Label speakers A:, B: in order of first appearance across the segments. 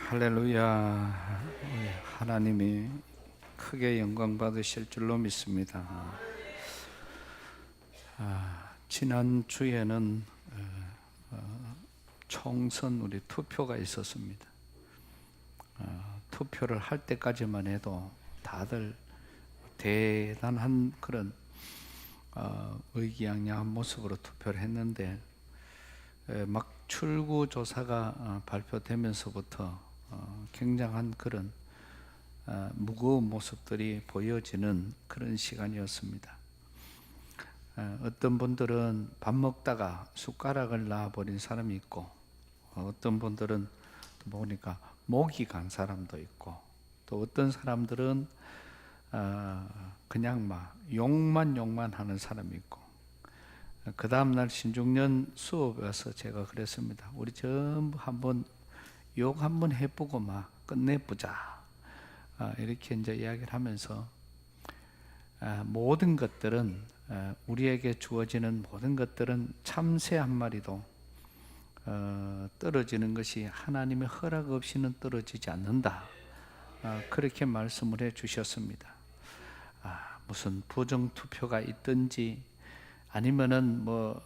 A: 할렐루야. 하나님이 크게 영광 받으실 줄로 믿습니다. 지난 주에는 총선 우리 투표가 있었습니다. 투표를 할 때까지만 해도 다들 대단한 그런 의기양양한 모습으로 투표를 했는데 막 출구조사가 발표되면서부터 굉장한 그런 무거운 모습들이 보여지는 그런 시간이었습니다. 어떤 분들은 밥 먹다가 숟가락을 놔버린 사람이 있고, 어떤 분들은 또 보니까 목이 간 사람도 있고, 또 어떤 사람들은 그냥 막 욕만 하는 사람이 있고, 그 다음날 신중년 수업에 와서 제가 그랬습니다. 우리 전부 한번 욕 한번 해보고 막 끝내보자. 이렇게 이제 이야기를 하면서 모든 것들은 우리에게 주어지는 모든 것들은 참새 한 마리도 떨어지는 것이 하나님의 허락 없이는 떨어지지 않는다. 그렇게 말씀을 해 주셨습니다. 무슨 부정투표가 있든지 아니면은 뭐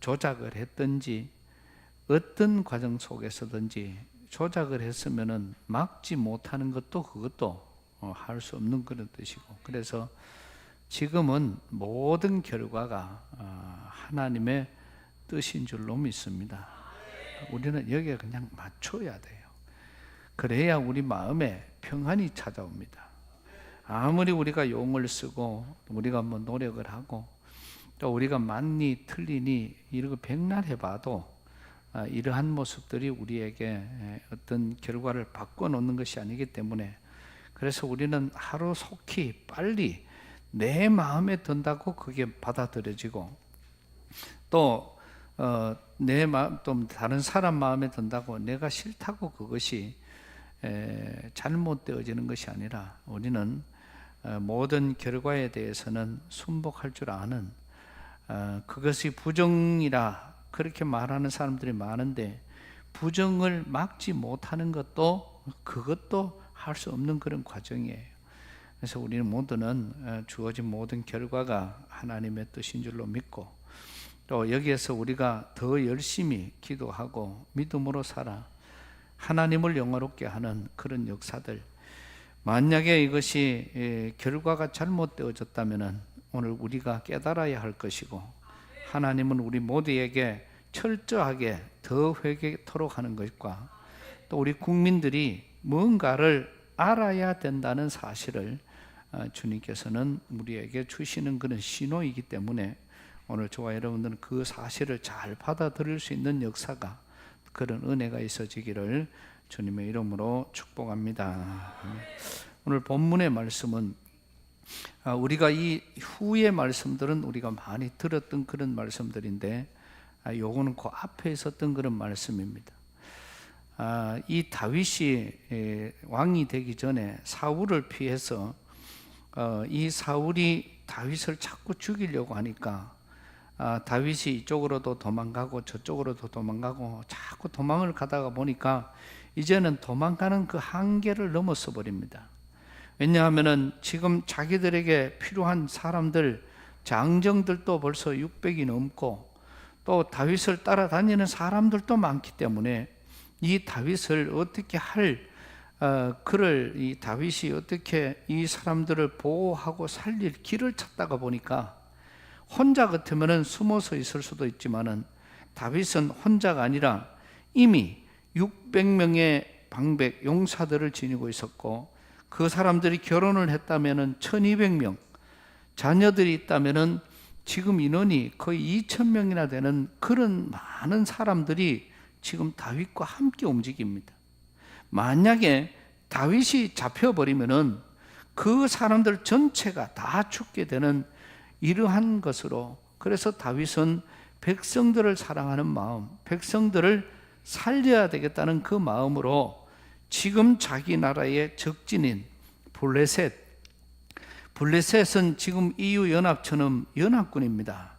A: 조작을 했든지 어떤 과정 속에서든지 조작을 했으면은 막지 못하는 것도 그것도 할 수 없는 그런 뜻이고, 그래서 지금은 모든 결과가 하나님의 뜻인 줄로 믿습니다. 우리는 여기에 그냥 맞춰야 돼요. 그래야 우리 마음에 평안이 찾아옵니다. 아무리 우리가 용을 쓰고 우리가 뭐 노력을 하고 또 우리가 맞니 틀리니 이러고 백날 해봐도 이러한 모습들이 우리에게 어떤 결과를 바꿔놓는 것이 아니기 때문에, 그래서 우리는 하루속히 빨리 내 마음에 든다고 그게 받아들여지고, 또 내 마음, 또 다른 사람 마음에 든다고 내가 싫다고 그것이 잘못되어지는 것이 아니라, 우리는 모든 결과에 대해서는 순복할 줄 아는, 그것이 부정이라 그렇게 말하는 사람들이 많은데, 부정을 막지 못하는 것도 그것도 할 수 없는 그런 과정이에요. 그래서 우리는 모두는 주어진 모든 결과가 하나님의 뜻인 줄로 믿고, 또 여기에서 우리가 더 열심히 기도하고 믿음으로 살아 하나님을 영화롭게 하는 그런 역사들, 만약에 이것이 결과가 잘못되어졌다면 오늘 우리가 깨달아야 할 것이고, 하나님은 우리 모두에게 철저하게 더 회개토록 하는 것과, 또 우리 국민들이 뭔가를 알아야 된다는 사실을 주님께서는 우리에게 주시는 그런 신호이기 때문에, 오늘 저와 여러분들은 그 사실을 잘 받아들일 수 있는 역사가, 그런 은혜가 있어지기를 주님의 이름으로 축복합니다. 오늘 본문의 말씀은 우리가 이 후의 말씀들은 우리가 많이 들었던 그런 말씀들인데, 요거는 그 앞에 있었던 그런 말씀입니다. 이 다윗이 왕이 되기 전에 사울을 피해서 이 사울이 다윗을 자꾸 죽이려고 하니까 다윗이 이쪽으로도 도망가고 저쪽으로도 도망가고 자꾸 도망을 가다가 보니까 이제는 도망가는 그 한계를 넘어서 버립니다. 왜냐하면은 지금 자기들에게 필요한 사람들, 장정들도 벌써 600이 넘고 또 다윗을 따라다니는 사람들도 많기 때문에 이 다윗을 어떻게 그를 이 다윗이 어떻게 이 사람들을 보호하고 살릴 길을 찾다가 보니까, 혼자 같으면은 숨어서 있을 수도 있지만은 다윗은 혼자가 아니라 이미 600명의 방백 용사들을 지니고 있었고, 그 사람들이 결혼을 했다면은 1200명, 자녀들이 있다면은 지금 인원이 거의 2000명이나 되는 그런 많은 사람들이 지금 다윗과 함께 움직입니다. 만약에 다윗이 잡혀버리면은 그 사람들 전체가 다 죽게 되는 이러한 것으로, 그래서 다윗은 백성들을 사랑하는 마음, 백성들을 살려야 되겠다는 그 마음으로 지금 자기 나라의 적진인 블레셋은 지금 EU 연합처럼 연합군입니다.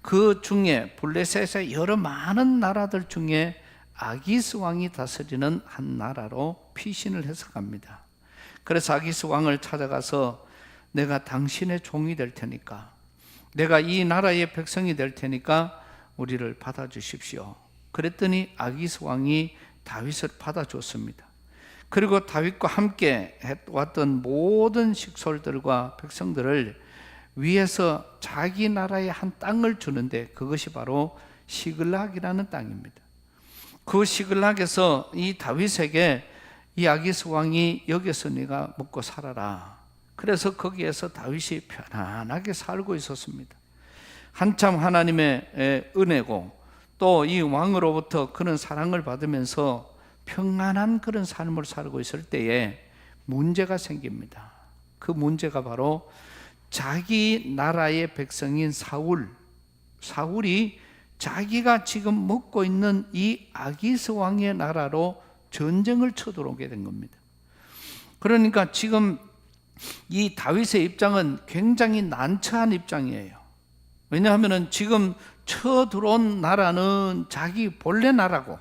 A: 그 중에 블레셋의 여러 많은 나라들 중에 아기스 왕이 다스리는 한 나라로 피신을 해석합니다. 그래서 아기스 왕을 찾아가서 내가 당신의 종이 될 테니까, 내가 이 나라의 백성이 될 테니까 우리를 받아주십시오. 그랬더니 아기스 왕이 다윗을 받아줬습니다. 그리고 다윗과 함께 왔던 모든 식솔들과 백성들을 위해서 자기 나라의 한 땅을 주는데, 그것이 바로 시글락이라는 땅입니다. 그 시글락에서 이 다윗에게 이 아기스 왕이 여기서 네가 먹고 살아라. 그래서 거기에서 다윗이 편안하게 살고 있었습니다. 한참 하나님의 은혜고 또 이 왕으로부터 그런 사랑을 받으면서 평안한 그런 삶을 살고 있을 때에 문제가 생깁니다. 그 문제가 바로 자기 나라의 백성인 사울이 자기가 지금 먹고 있는 이 아기스 왕의 나라로 전쟁을 쳐들어오게 된 겁니다. 그러니까 지금 이 다윗의 입장은 굉장히 난처한 입장이에요. 왜냐하면 지금 쳐들어온 나라는 자기 본래 나라고,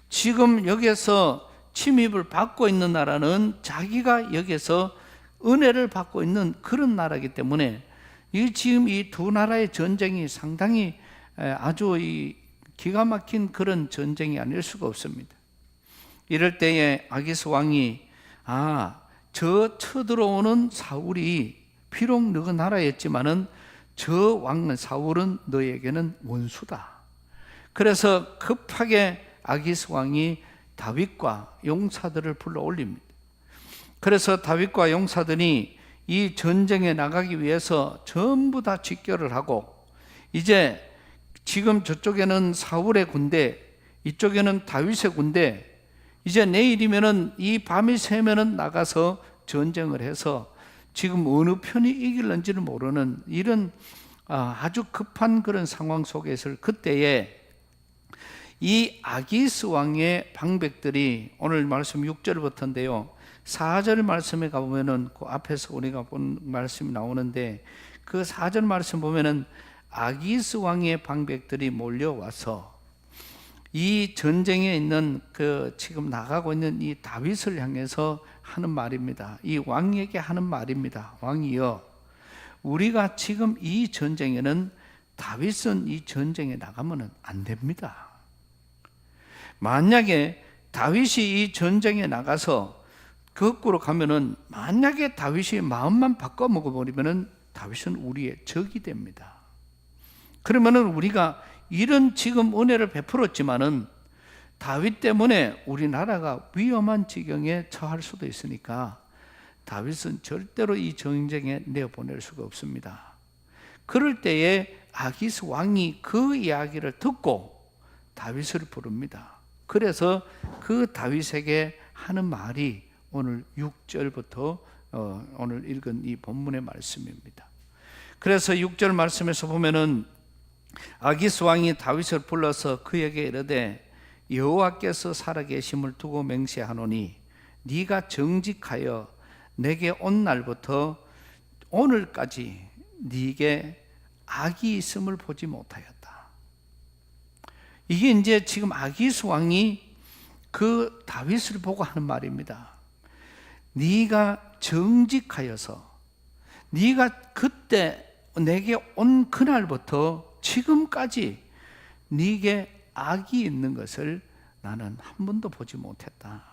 A: 지금 여기에서 침입을 받고 있는 나라는 자기가 여기에서 은혜를 받고 있는 그런 나라이기 때문에 지금 이 두 나라의 전쟁이 상당히 아주 기가 막힌 그런 전쟁이 아닐 수가 없습니다. 이럴 때에 아기스 왕이 저 쳐들어오는 사울이 비록 너희 나라였지만은 저 왕은 사울은 너에게는 원수다. 그래서 급하게 아기스 왕이 다윗과 용사들을 불러 올립니다. 그래서 다윗과 용사들이 이 전쟁에 나가기 위해서 전부 다 직결을 하고, 이제 지금 저쪽에는 사울의 군대, 이쪽에는 다윗의 군대, 이제 내일이면은 이 밤이 새면은 나가서 전쟁을 해서 지금 어느 편이 이길는지를 모르는 이런 아주 급한 그런 상황 속에 있을 그때에 이 아기스 왕의 방백들이, 오늘 말씀 6절부터인데요, 4절 말씀에 가보면은 그 앞에서 우리가 본 말씀이 나오는데, 그 4절 말씀 보면은 아기스 왕의 방백들이 몰려와서 이 전쟁에 있는 지금 나가고 있는 이 다윗을 향해서 하는 말입니다. 이 왕에게 하는 말입니다. 왕이여, 우리가 지금 이 전쟁에는, 다윗은 이 전쟁에 나가면 안 됩니다. 만약에 다윗이 이 전쟁에 나가서 거꾸로 가면은, 만약에 다윗이 마음만 바꿔 먹어버리면은 다윗은 우리의 적이 됩니다. 그러면은 우리가 이런 지금 은혜를 베풀었지만은 다윗 때문에 우리나라가 위험한 지경에 처할 수도 있으니까 다윗은 절대로 이 전쟁에 내보낼 수가 없습니다. 그럴 때에 아기스 왕이 그 이야기를 듣고 다윗을 부릅니다. 그래서 그 다윗에게 하는 말이 오늘 6절부터 오늘 읽은 이 본문의 말씀입니다. 그래서 6절 말씀에서 보면은 아기스 왕이 다윗을 불러서 그에게 이르되 여호와께서 살아계심을 두고 맹세하노니 네가 정직하여 내게 온 날부터 오늘까지 네게 악이 있음을 보지 못하였다. 이게 이제 지금 아기스 왕이 그 다윗을 보고 하는 말입니다. 네가 정직하여서, 네가 그때 내게 온 그날부터 지금까지 네게 악이 있는 것을 나는 한 번도 보지 못했다.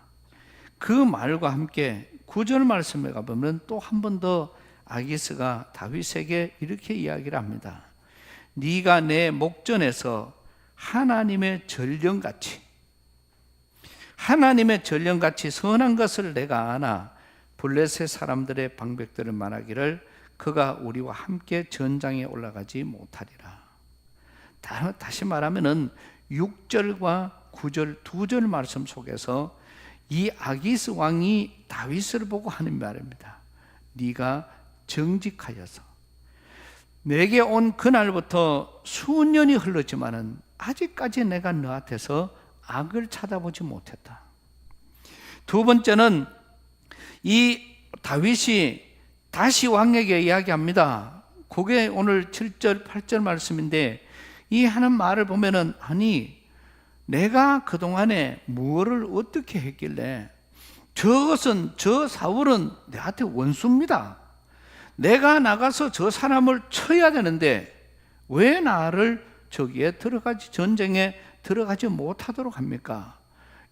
A: 그 말과 함께 9절 말씀에 가보면 또 한 번 더 아기스가 다윗에게 이렇게 이야기를 합니다. 네가 내 목전에서 하나님의 전령같이 선한 것을 내가 아나 블레셋 사람들의 방백들을 말하기를 그가 우리와 함께 전장에 올라가지 못하리라. 다시 말하면은 6절과 9절 두 절 말씀 속에서 이 아기스 왕이 다윗을 보고 하는 말입니다. 네가 정직하여서, 내게 온 그날부터 수년이 흘렀지만은 아직까지 내가 너한테서 악을 찾아보지 못했다. 두 번째는 이 다윗이 다시 왕에게 이야기합니다. 그게 오늘 7절 8절 말씀인데, 이 하는 말을 보면은, 아니 내가 그동안에 무엇을 어떻게 했길래 저 사울은 내한테 원수입니다. 내가 나가서 저 사람을 쳐야 되는데 왜 나를 전쟁에 들어가지 못하도록 합니까?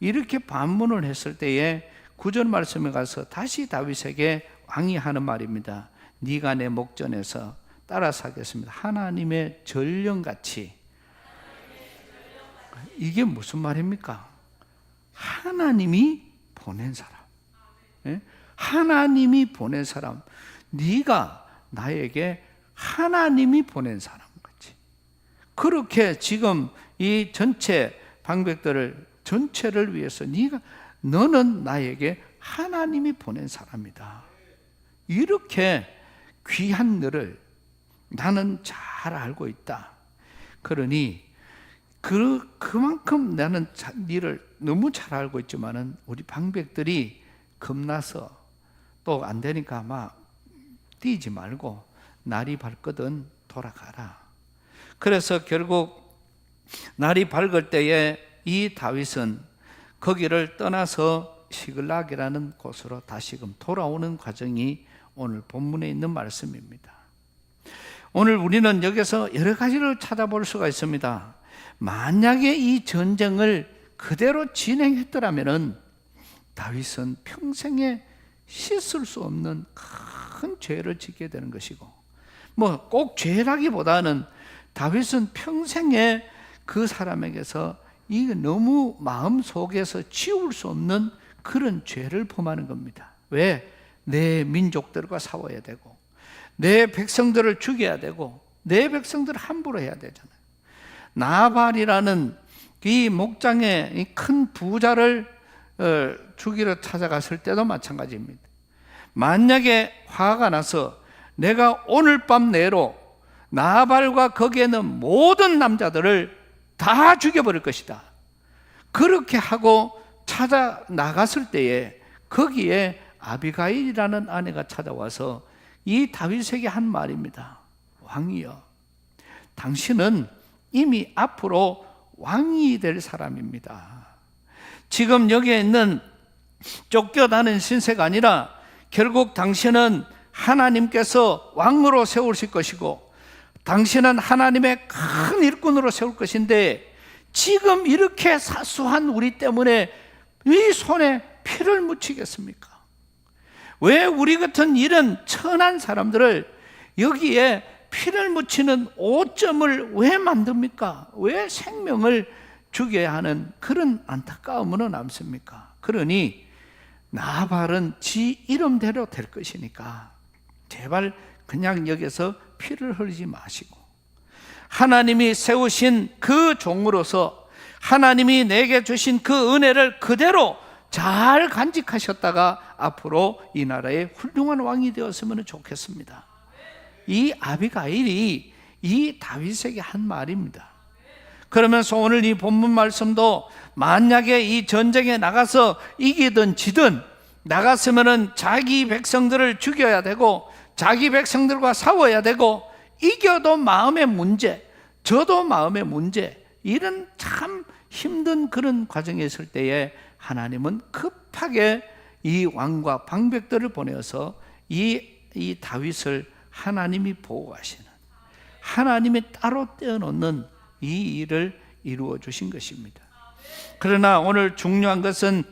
A: 이렇게 반문을 했을 때에 9절 말씀에 가서 다시 다윗에게 왕이 하는 말입니다. 네가 내 목전에서 따라서 하겠습니다. 하나님의 전령같이. 이게 무슨 말입니까? 하나님이 보낸 사람. 하나님이 보낸 사람. 네가 나에게 하나님이 보낸 사람 같이. 그렇게 지금 이 전체 방백들을 전체를 위해서 너는 나에게 하나님이 보낸 사람이다. 이렇게 귀한 너를 나는 잘 알고 있다. 그러니 그만큼 나는 너를 너무 잘 알고 있지만은 우리 방백들이 겁나서 또 안 되니까 막 뛰지 말고 날이 밝거든 돌아가라. 그래서 결국 날이 밝을 때에 이 다윗은 거기를 떠나서 시글락이라는 곳으로 다시금 돌아오는 과정이 오늘 본문에 있는 말씀입니다. 오늘 우리는 여기서 여러 가지를 찾아볼 수가 있습니다. 만약에 이 전쟁을 그대로 진행했더라면 다윗은 평생에 씻을 수 없는 큰 죄를 짓게 되는 것이고, 뭐 꼭 죄라기보다는 다윗은 평생에 그 사람에게서 이게 너무 마음속에서 지울 수 없는 그런 죄를 범하는 겁니다. 왜? 내 민족들과 싸워야 되고 내 백성들을 죽여야 되고 내 백성들을 함부로 해야 되잖아요. 나발이라는 이 목장의 큰 부자를 죽이러 찾아갔을 때도 마찬가지입니다. 만약에 화가 나서 내가 오늘 밤 내로 나발과 거기에 있는 모든 남자들을 다 죽여버릴 것이다. 그렇게 하고 찾아 나갔을 때에 거기에 아비가일이라는 아내가 찾아와서 이 다윗에게 한 말입니다. 왕이여, 당신은 이미 앞으로 왕이 될 사람입니다. 지금 여기에 있는 쫓겨나는 신세가 아니라 결국 당신은 하나님께서 왕으로 세우실 것이고 당신은 하나님의 큰 일꾼으로 세울 것인데 지금 이렇게 사소한 우리 때문에 이 손에 피를 묻히겠습니까? 왜 우리 같은 이런 천한 사람들을 여기에 피를 묻히는 오점을 왜 만듭니까? 왜 생명을 죽여야 하는 그런 안타까움으로 남습니까? 그러니 나발은 지 이름대로 될 것이니까 제발 그냥 여기서 피를 흘리지 마시고 하나님이 세우신 그 종으로서 하나님이 내게 주신 그 은혜를 그대로 잘 간직하셨다가 앞으로 이 나라의 훌륭한 왕이 되었으면 좋겠습니다. 이 아비가일이 이 다윗에게 한 말입니다. 그러면서 오늘 이 본문 말씀도 만약에 이 전쟁에 나가서 이기든 지든 나갔으면은 자기 백성들을 죽여야 되고 자기 백성들과 싸워야 되고 이겨도 마음의 문제, 저도 마음의 문제, 이런 참 힘든 그런 과정에 있을 때에 하나님은 급하게 이 왕과 방백들을 보내어서 이 다윗을 하나님이 보호하시는, 하나님이 따로 떼어놓는 이 일을 이루어 주신 것입니다. 그러나 오늘 중요한 것은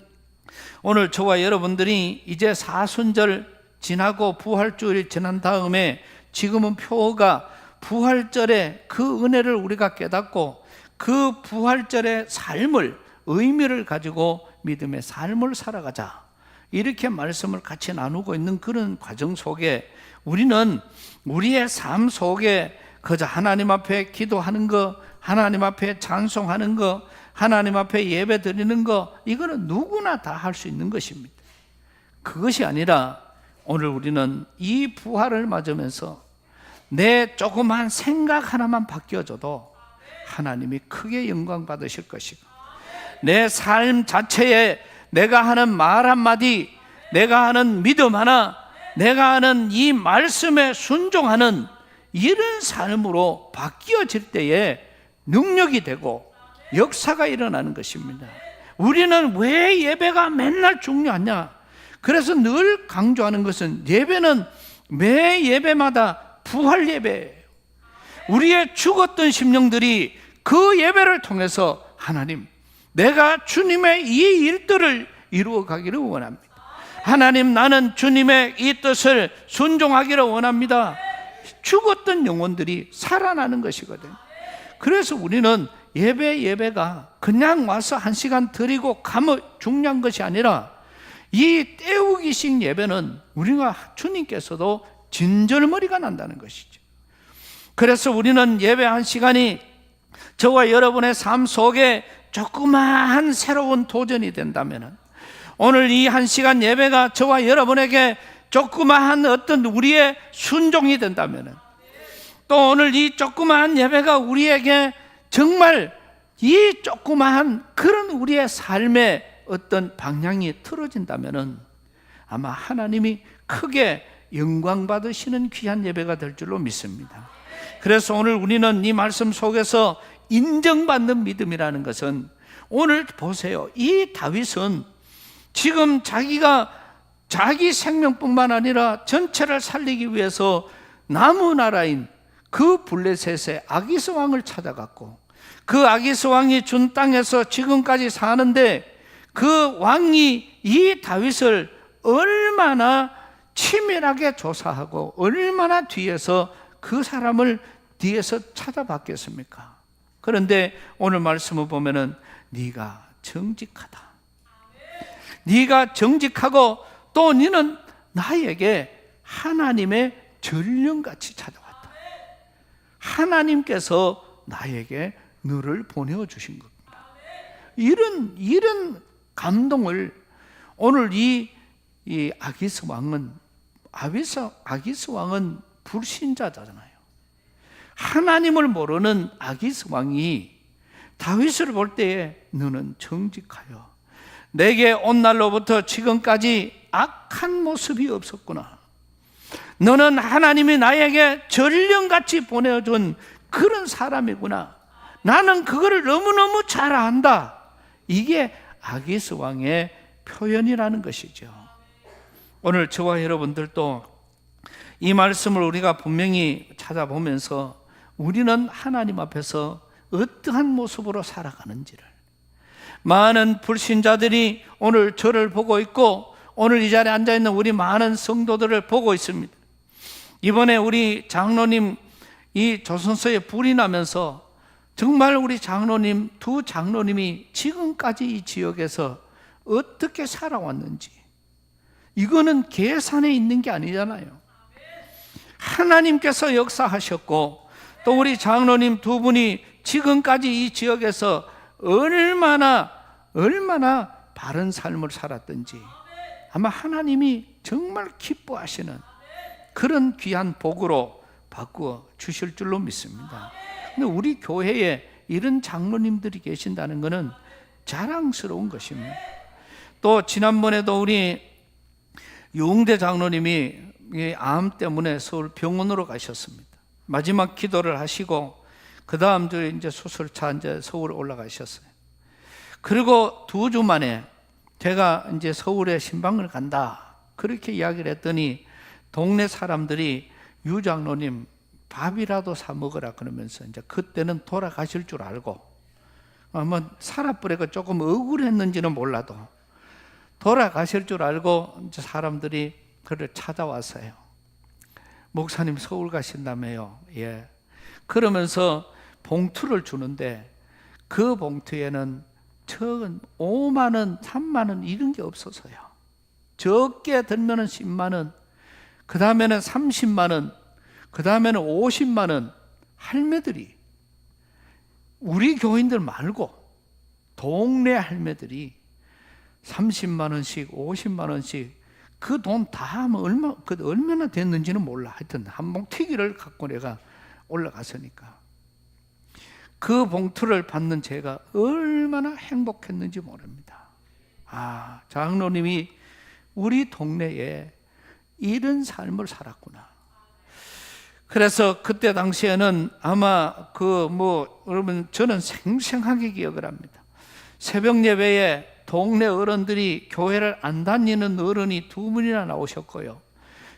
A: 오늘 저와 여러분들이 이제 사순절 지나고 부활주일 지난 다음에 지금은 표어가 부활절의 그 은혜를 우리가 깨닫고 그 부활절의 삶을, 의미를 가지고 믿음의 삶을 살아가자, 이렇게 말씀을 같이 나누고 있는 그런 과정 속에 우리는 우리의 삶 속에 그저 하나님 앞에 기도하는 거, 하나님 앞에 찬송하는 거, 하나님 앞에 예배 드리는 거, 이거는 누구나 다 할 수 있는 것입니다. 그것이 아니라 오늘 우리는 이 부활을 맞으면서 내 조그만 생각 하나만 바뀌어져도 하나님이 크게 영광 받으실 것이고, 내 삶 자체에 내가 하는 말 한마디, 내가 하는 믿음 하나, 내가 하는 이 말씀에 순종하는 이런 삶으로 바뀌어질 때에 능력이 되고 역사가 일어나는 것입니다. 우리는 왜 예배가 맨날 중요하냐? 그래서 늘 강조하는 것은 예배는 매 예배마다 부활 예배예요. 우리의 죽었던 심령들이 그 예배를 통해서 하나님, 내가 주님의 이 일들을 이루어 가기를 원합니다. 하나님, 나는 주님의 이 뜻을 순종하기를 원합니다. 죽었던 영혼들이 살아나는 것이거든요. 그래서 우리는 예배가 그냥 와서 1시간 드리고 가면 중요한 것이 아니라 이 때우기식 예배는 우리가 주님께서도 진절머리가 난다는 것이죠. 그래서 우리는 예배 1시간이 저와 여러분의 삶 속에 조그마한 새로운 도전이 된다면, 오늘 이 1시간 예배가 저와 여러분에게 조그마한 어떤 우리의 순종이 된다면, 또 오늘 이 조그마한 예배가 우리에게 정말 이 조그마한 그런 우리의 삶의 어떤 방향이 틀어진다면 아마 하나님이 크게 영광 받으시는 귀한 예배가 될 줄로 믿습니다. 그래서 오늘 우리는 이 말씀 속에서 인정받는 믿음이라는 것은, 오늘 보세요. 이 다윗은 지금 자기가 자기 생명뿐만 아니라 전체를 살리기 위해서 남은 나라인 그 블레셋의 아기스 왕을 찾아갔고, 그 아기스 왕이 준 땅에서 지금까지 사는데 그 왕이 이 다윗을 얼마나 치밀하게 조사하고 얼마나 뒤에서 그 사람을 뒤에서 찾아봤겠습니까? 그런데 오늘 말씀을 보면은 네가 정직하다, 네가 정직하고 또 너는 나에게 하나님의 전령같이 찾아왔다. 하나님께서 나에게 너를 보내주신 겁니다. 이런 감동을 오늘 이 아기스 왕은 불신자잖아요. 하나님을 모르는 아기스 왕이 다윗을 볼 때에 너는 정직하여 내게 온 날로부터 지금까지 악한 모습이 없었구나. 너는 하나님이 나에게 전령같이 보내준 그런 사람이구나. 나는 그거를 너무너무 잘 안다. 이게 아기스 왕의 표현이라는 것이죠. 오늘 저와 여러분들도 이 말씀을 우리가 분명히 찾아보면서 우리는 하나님 앞에서 어떠한 모습으로 살아가는지를, 많은 불신자들이 오늘 저를 보고 있고 오늘 이 자리에 앉아있는 우리 많은 성도들을 보고 있습니다. 이번에 우리 장로님 이 조선소에 불이 나면서 정말 우리 장로님, 두 장로님이 지금까지 이 지역에서 어떻게 살아왔는지, 이거는 계산에 있는 게 아니잖아요. 하나님께서 역사하셨고 또 우리 장로님 두 분이 지금까지 이 지역에서 얼마나 바른 삶을 살았던지 아마 하나님이 정말 기뻐하시는 그런 귀한 복으로 바꾸어 주실 줄로 믿습니다. 근데 우리 교회에 이런 장로님들이 계신다는 것은 자랑스러운 것입니다. 또 지난번에도 우리 유흥대 장로님이 암 때문에 서울 병원으로 가셨습니다. 마지막 기도를 하시고 그 다음 주에 이제 수술차 이제 서울 올라가셨어요. 그리고 2주 만에 제가 이제 서울에 신방을 간다 그렇게 이야기를 했더니 동네 사람들이 유 장로님 밥이라도 사 먹으라 그러면서 이제 그때는 돌아가실 줄 알고 아마 살아버리고 조금 억울했는지는 몰라도 돌아가실 줄 알고 이제 사람들이 그를 찾아왔어요. 목사님 서울 가신다며요. 예. 그러면서 봉투를 주는데 그 봉투에는 적은 5만 원, 3만 원 이런 게 없어서요. 적게 들면은 10만 원, 그 다음에는 30만 원, 그 다음에는 50만 원. 할매들이, 우리 교인들 말고 동네 할매들이 30만 원씩 50만 원씩 그 돈 다 하면 얼마나 됐는지는 몰라. 하여튼 한 봉튀기를 갖고 내가 올라갔으니까 그 봉투를 받는 제가 얼마나 행복했는지 모릅니다. 아, 장로님이 우리 동네에 이런 삶을 살았구나. 그래서 그때 당시에는 아마 여러분 저는 생생하게 기억을 합니다. 새벽 예배에 동네 어른들이 교회를 안 다니는 어른이 2분이나 나오셨고요.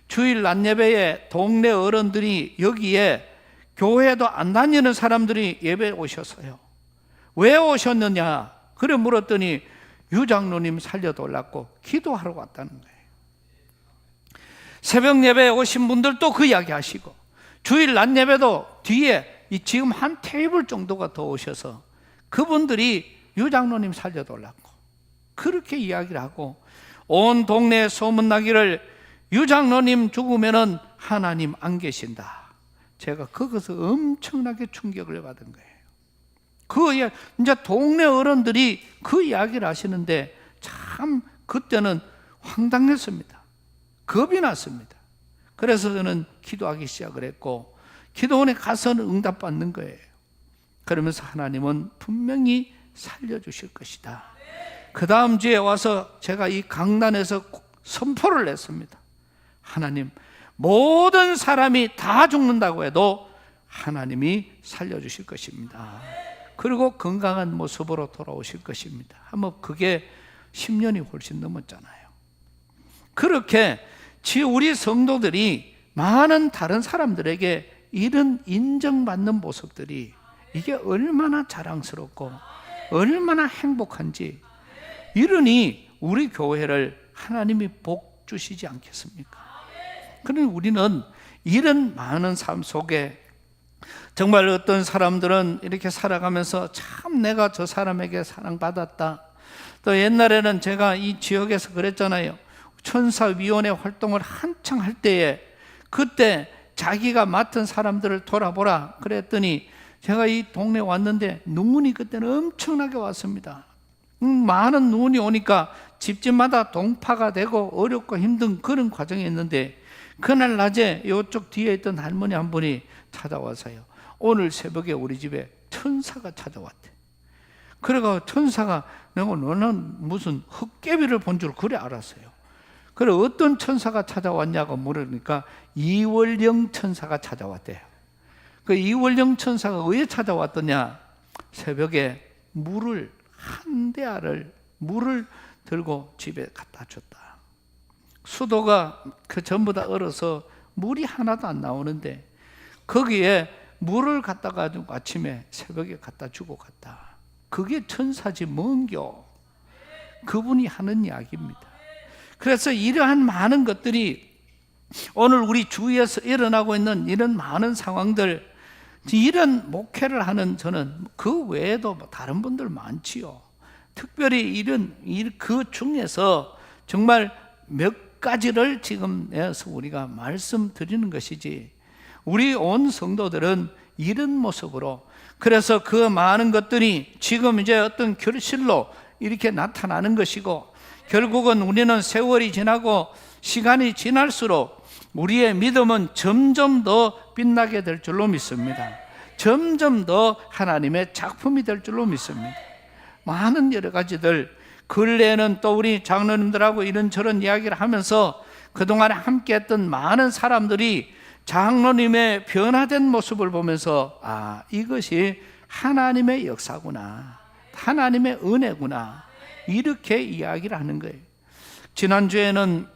A: 주일 낮 예배에 동네 어른들이 여기에 교회도 안 다니는 사람들이 예배에 오셨어요. 왜 오셨느냐? 그래 물었더니 유장로님 살려달라고 기도하러 왔다는 거예요. 새벽 예배에 오신 분들도 그 이야기 하시고, 주일 낮 예배도 뒤에 지금 한 테이블 정도가 더 오셔서 그분들이 유장로님 살려달라고 그렇게 이야기를 하고, 온 동네에 소문나기를 유장로님 죽으면은 하나님 안 계신다. 제가 거기서 엄청나게 충격을 받은 거예요. 이제 동네 어른들이 그 이야기를 하시는데 참 그때는 황당했습니다. 겁이 났습니다. 그래서 저는 기도하기 시작을 했고, 기도원에 가서는 응답받는 거예요. 그러면서 하나님은 분명히 살려주실 것이다. 그 다음 주에 와서 제가 이 강단에서 선포를 했습니다. 하나님, 모든 사람이 다 죽는다고 해도 하나님이 살려주실 것입니다. 그리고 건강한 모습으로 돌아오실 것입니다. 한번 그게 10년이 훨씬 넘었잖아요. 그렇게 우리 성도들이 많은 다른 사람들에게 이런 인정받는 모습들이 이게 얼마나 자랑스럽고 얼마나 행복한지, 이러니 우리 교회를 하나님이 복 주시지 않겠습니까? 그러니 우리는 이런 많은 삶 속에 정말 어떤 사람들은 이렇게 살아가면서 참 내가 저 사람에게 사랑받았다. 또 옛날에는 제가 이 지역에서 그랬잖아요. 천사위원회 활동을 한창 할 때에 그때 자기가 맡은 사람들을 돌아보라 그랬더니 제가 이 동네에 왔는데 눈이 그때는 엄청나게 왔습니다. 많은 눈이 오니까 집집마다 동파가 되고 어렵고 힘든 그런 과정이 있는데, 그날 낮에 이쪽 뒤에 있던 할머니 한 분이 찾아와서요, 오늘 새벽에 우리 집에 천사가 찾아왔대. 그래가 천사가, 내가 너는 무슨 헛개비를 본 줄 그래 알았어요. 그래 어떤 천사가 찾아왔냐고 물으니까 이월영 천사가 찾아왔대요. 그 이월영 천사가 왜 찾아왔더냐? 새벽에 한 대야를 물을 들고 집에 갖다 줬다. 수도가 전부 다 얼어서 물이 하나도 안 나오는데 거기에 물을 갖다 가지고 아침에 새벽에 갖다 주고 갔다. 그게 천사지 뭔겨. 그분이 하는 이야기입니다. 그래서 이러한 많은 것들이 오늘 우리 주위에서 일어나고 있는 이런 많은 상황들, 이런 목회를 하는 저는 그 외에도 다른 분들 많지요. 특별히 그 중에서 정말 몇 가지를 지금 내서 우리가 말씀드리는 것이지, 우리 온 성도들은 이런 모습으로, 그래서 그 많은 것들이 지금 이제 어떤 결실로 이렇게 나타나는 것이고, 결국은 우리는 세월이 지나고 시간이 지날수록 우리의 믿음은 점점 더 빛나게 될 줄로 믿습니다. 점점 더 하나님의 작품이 될 줄로 믿습니다. 많은 여러 가지들, 근래에는 또 우리 장로님들하고 이런저런 이야기를 하면서 그동안 함께 했던 많은 사람들이 장로님의 변화된 모습을 보면서 이것이 하나님의 역사구나, 하나님의 은혜구나, 이렇게 이야기를 하는 거예요. 지난주에는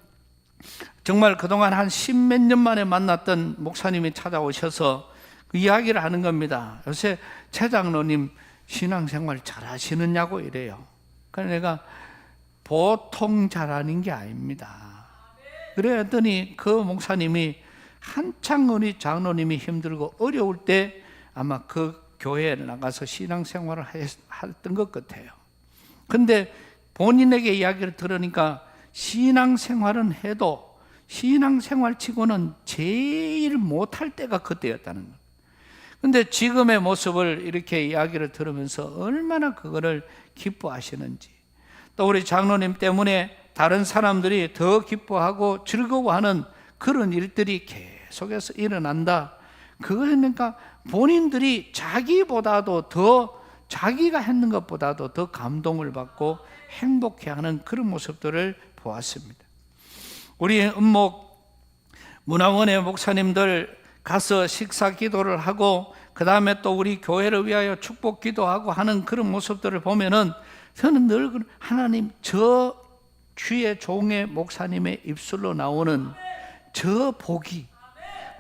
A: 정말 그동안 한 10몇 년 만에 만났던 목사님이 찾아오셔서 그 이야기를 하는 겁니다. 요새 최 장로님 신앙생활 잘 하시느냐고 이래요. 그래서 내가 보통 잘하는 게 아닙니다. 그랬더니 그 목사님이 한창 우리 장로님이 힘들고 어려울 때 아마 그 교회에 나가서 신앙생활을 했던 것 같아요. 근데 본인에게 이야기를 들으니까 신앙생활은 해도 신앙생활 치고는 제일 못할 때가 그때였다는 거예요. 근데 지금의 모습을 이렇게 이야기를 들으면서 얼마나 그거를 기뻐하시는지, 또 우리 장로님 때문에 다른 사람들이 더 기뻐하고 즐거워하는 그런 일들이 계속해서 일어난다. 그러니까 본인들이 자기보다도 더, 자기가 했는 것보다도 더 감동을 받고 행복해하는 그런 모습들을 보았습니다. 우리 은목 문화원의 목사님들 가서 식사 기도를 하고 그 다음에 또 우리 교회를 위하여 축복 기도하고 하는 그런 모습들을 보면은 저는 늘 하나님, 저 주의 종의 목사님의 입술로 나오는 저 복이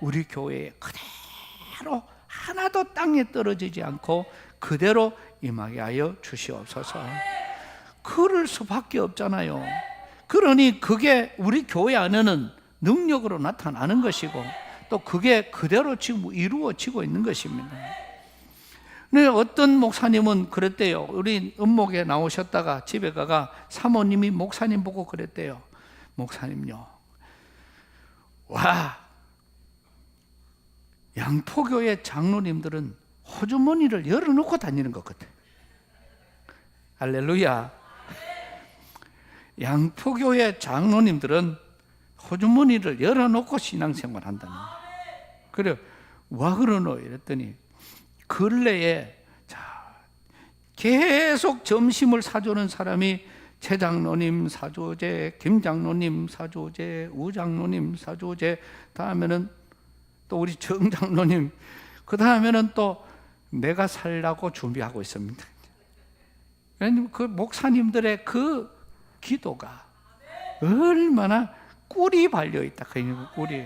A: 우리 교회에 그대로 하나도 땅에 떨어지지 않고 그대로 임하게 하여 주시옵소서. 그럴 수밖에 없잖아요. 그러니 그게 우리 교회 안에는 능력으로 나타나는 것이고 또 그게 그대로 지금 이루어지고 있는 것입니다. 근데 어떤 목사님은 그랬대요. 우리 은목에 나오셨다가 집에 가가 사모님이 목사님 보고 그랬대요. 목사님요, 와, 양포교회 장로님들은 호주머니를 열어놓고 다니는 것 같아. 할렐루야. 양포교회 장로님들은 호주머니를 열어놓고 신앙생활 한다는 거예요. 그래, 와 그러노? 이랬더니 근래에 계속 점심을 사주는 사람이 최 장로님 사주제, 김 장로님 사주제, 우 장로님 사주제, 다음에는 또 우리 정 장로님, 그 다음에는 또 내가 살라고 준비하고 있습니다. 왜냐하면 그 목사님들의 그 기도가 얼마나 꿀이 발려있다. 그 꿀이.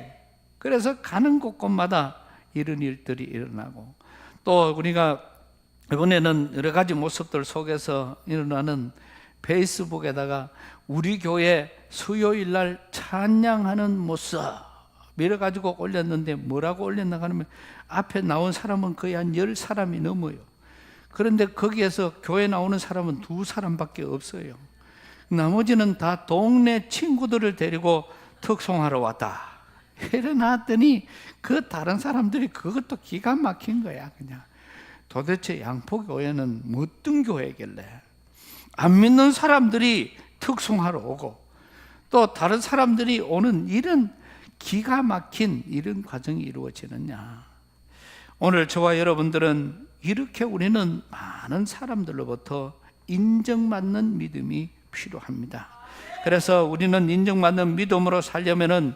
A: 그래서 가는 곳곳마다 이런 일들이 일어나고, 또 우리가 이번에는 여러 가지 모습들 속에서 일어나는 페이스북에다가 우리 교회 수요일 날 찬양하는 모습 이래 가지고 올렸는데 뭐라고 올렸나 하면 앞에 나온 사람은 거의 한 10사람이 넘어요. 그런데 거기에서 교회 나오는 사람은 2사람밖에 없어요. 나머지는 다 동네 친구들을 데리고 특송하러 왔다. 이래 놨더니 그 다른 사람들이 그것도 기가 막힌 거야. 그냥 도대체 양포교회는 어떤 교회길래 안 믿는 사람들이 특송하러 오고 또 다른 사람들이 오는 이런 기가 막힌 이런 과정이 이루어지느냐. 오늘 저와 여러분들은 이렇게 우리는 많은 사람들로부터 인정받는 믿음이 필요합니다. 그래서 우리는 인정받는 믿음으로 살려면은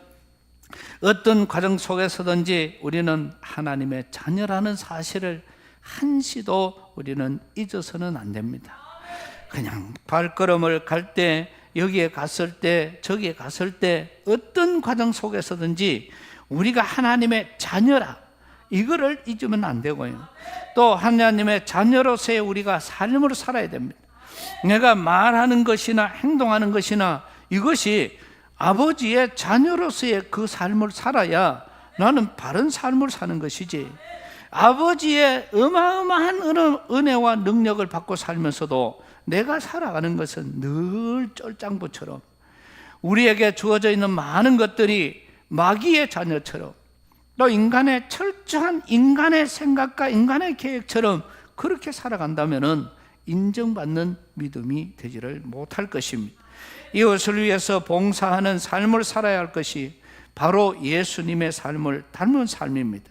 A: 어떤 과정 속에서든지 우리는 하나님의 자녀라는 사실을 한시도 우리는 잊어서는 안 됩니다. 그냥 발걸음을 갈 때, 여기에 갔을 때, 저기에 갔을 때 어떤 과정 속에서든지 우리가 하나님의 자녀라, 이거를 잊으면 안 되고요. 또 하나님의 자녀로서의 우리가 삶을 살아야 됩니다. 내가 말하는 것이나 행동하는 것이나 이것이 아버지의 자녀로서의 그 삶을 살아야 나는 바른 삶을 사는 것이지, 아버지의 어마어마한 은혜와 능력을 받고 살면서도 내가 살아가는 것은 늘 쫄장부처럼 우리에게 주어져 있는 많은 것들이 마귀의 자녀처럼 또 인간의 철저한 인간의 생각과 인간의 계획처럼 그렇게 살아간다면 인정받는 믿음이 되지를 못할 것입니다. 이웃을 위해서 봉사하는 삶을 살아야 할 것이 바로 예수님의 삶을 닮은 삶입니다.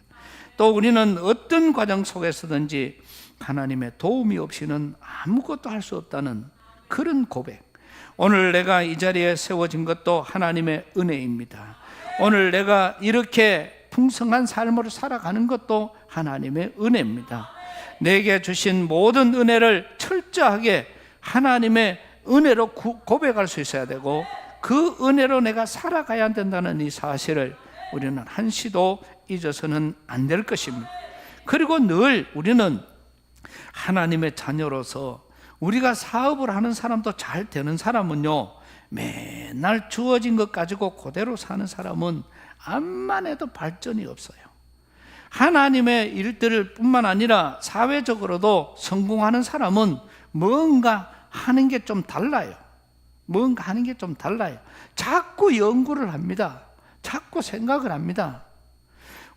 A: 또 우리는 어떤 과정 속에서든지 하나님의 도움이 없이는 아무것도 할 수 없다는 그런 고백. 오늘 내가 이 자리에 세워진 것도 하나님의 은혜입니다. 오늘 내가 이렇게 풍성한 삶을 살아가는 것도 하나님의 은혜입니다. 내게 주신 모든 은혜를 철저하게 하나님의 은혜로 고백할 수 있어야 되고, 그 은혜로 내가 살아가야 된다는 이 사실을 우리는 한시도 잊어서는 안 될 것입니다. 그리고 늘 우리는 하나님의 자녀로서 우리가 사업을 하는 사람도 잘 되는 사람은요, 맨날 주어진 것 가지고 그대로 사는 사람은 암만 해도 발전이 없어요. 하나님의 일들을 뿐만 아니라 사회적으로도 성공하는 사람은 뭔가 하는 게 좀 달라요. 뭔가 하는 게 좀 달라요. 자꾸 연구를 합니다. 자꾸 생각을 합니다.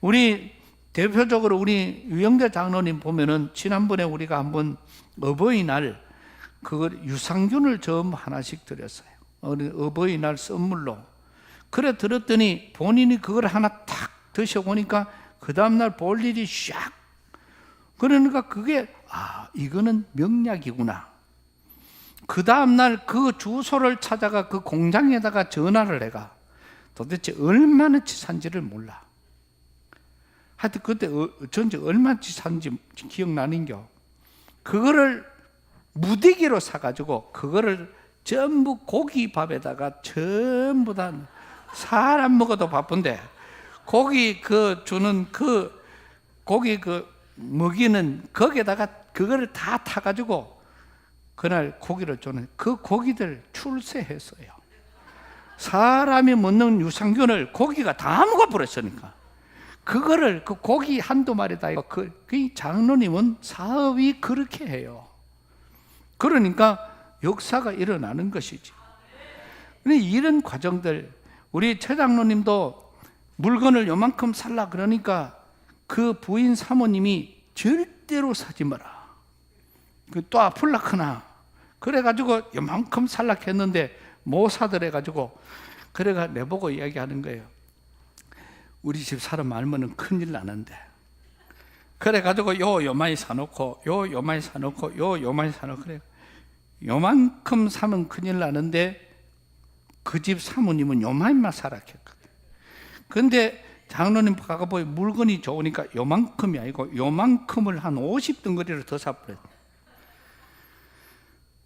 A: 우리 대표적으로 우리 유영대 장로님 보면은 지난번에 우리가 한번 어버이날 그걸 유산균을 좀 하나씩 드렸어요. 어버이날 선물로. 그래 들었더니 본인이 그걸 하나 탁 드셔보니까 그 다음날 볼 일이 샥. 그러니까 그게 이거는 명약이구나. 그 다음날 그 주소를 찾아가 그 공장에다가 전화를 해가 도대체 얼마나 치산지를 몰라. 하여튼 그때 전체 얼마치 샀는지 기억나는겨. 그거를 무대기로 사가지고 그거를 전부 고기밥에다가 전부 다 사람 먹어도 바쁜데 고기 주는 고기 먹이는 거기에다가 그거를 다 타가지고 그날 고기를 주는 그 고기들 출세했어요. 사람이 먹는 유산균을 고기가 다 먹어버렸으니까 그거를 그 고기 한두 마리다 그 장로님은 사업이 그렇게 해요. 그러니까 역사가 일어나는 것이지. 근데 이런 과정들 우리 최 장로님도 물건을 요만큼 살라 그러니까 그 부인 사모님이 절대로 사지 마라. 또 아플라 크나. 그래가지고 요만큼 살라 했는데 못 사더래 가지고 그래가 내보고 이야기하는 거예요. 우리 집 사람 알면은 큰일 나는데. 그래가지고 요만히 사놓고 요만히 사놓고 요만히 사놓고 그래. 요만큼 사면 큰일 나는데 그 집 사모님은 요만큼만 사라 했거든. 근데 장로님 가보니 물건이 좋으니까 요만큼이 아니고 요만큼을 한 50덩어리를 더 사버렸어.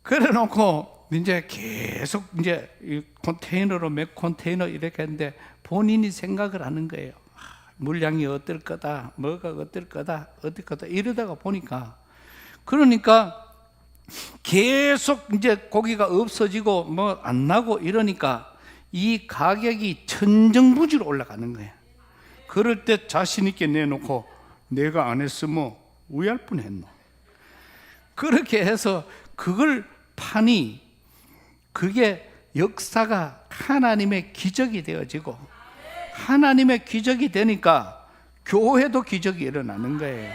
A: 그래 놓고 이제 계속 이제 컨테이너로 몇 컨테이너 이렇게 했는데 본인이 생각을 하는 거예요. 물량이 어떨 거다, 뭐가 어떨 거다, 어떨 거다 이러다가 보니까 그러니까 계속 이제 고기가 없어지고 뭐 안 나고 이러니까 이 가격이 천정부지로 올라가는 거예요. 그럴 때 자신 있게 내놓고 내가 안 했으면 우야할 뻔했노. 그렇게 해서 그걸 파니 그게 역사가 하나님의 기적이 되어지고 하나님의 기적이 되니까 교회도 기적이 일어나는 거예요.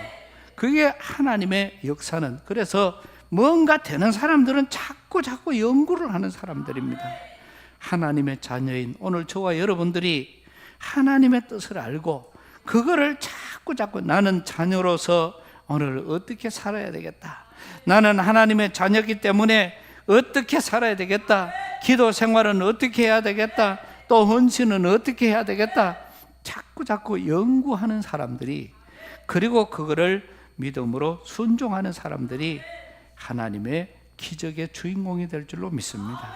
A: 그게 하나님의 역사는. 그래서 뭔가 되는 사람들은 자꾸 연구를 하는 사람들입니다. 하나님의 자녀인 오늘 저와 여러분들이 하나님의 뜻을 알고 그거를 자꾸 나는 자녀로서 오늘 어떻게 살아야 되겠다. 나는 하나님의 자녀이기 때문에 어떻게 살아야 되겠다. 기도 생활은 어떻게 해야 되겠다. 또 헌신은 어떻게 해야 되겠다. 자꾸 연구하는 사람들이 그리고 그거를 믿음으로 순종하는 사람들이 하나님의 기적의 주인공이 될 줄로 믿습니다.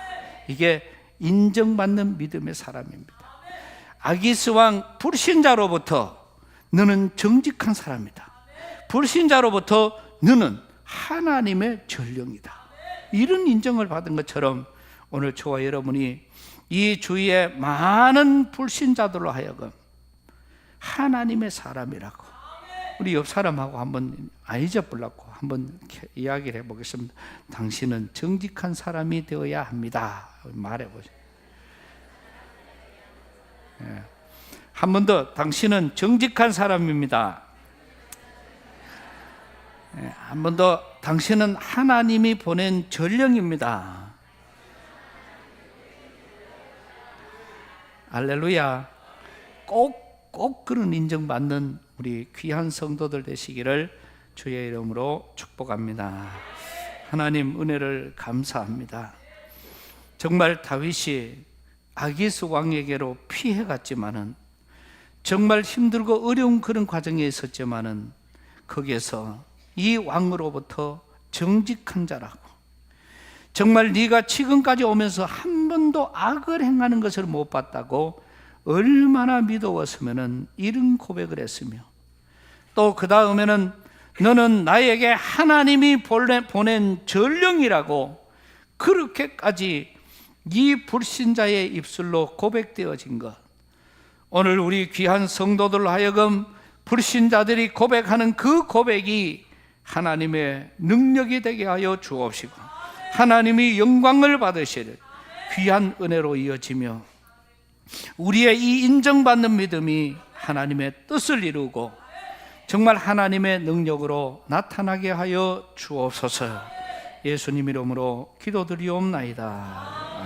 A: 이게 인정받는 믿음의 사람입니다. 아기스 왕 불신자로부터 너는 정직한 사람이다. 불신자로부터 너는 하나님의 전령이다. 이런 인정을 받은 것처럼 오늘 저와 여러분이 이 주위에 많은 불신자들로 하여금 하나님의 사람이라고 우리 옆 사람하고 한번 아이잡으려고 한번 이야기를 해보겠습니다. 당신은 정직한 사람이 되어야 합니다. 말해보세요. 한 번 더 당신은 정직한 사람입니다. 한 번 더 당신은 하나님이 보낸 전령입니다. 할렐루야. 꼭 그런 인정받는 우리 귀한 성도들 되시기를 주의 이름으로 축복합니다. 하나님 은혜를 감사합니다. 정말 다윗이 아기스 왕에게로 피해갔지만은 정말 힘들고 어려운 그런 과정에 있었지만은 거기에서 이 왕으로부터 정직한 자라고 정말 네가 지금까지 오면서 한 번도 악을 행하는 것을 못 봤다고 얼마나 믿어왔으면은 이런 고백을 했으며 또 그 다음에는 너는 나에게 하나님이 보낸 전령이라고 그렇게까지 이 불신자의 입술로 고백되어진 것. 오늘 우리 귀한 성도들로 하여금 불신자들이 고백하는 그 고백이 하나님의 능력이 되게 하여 주옵시고 하나님이 영광을 받으시는 귀한 은혜로 이어지며 우리의 이 인정받는 믿음이 하나님의 뜻을 이루고 정말 하나님의 능력으로 나타나게 하여 주옵소서. 예수님 이름으로 기도드리옵나이다.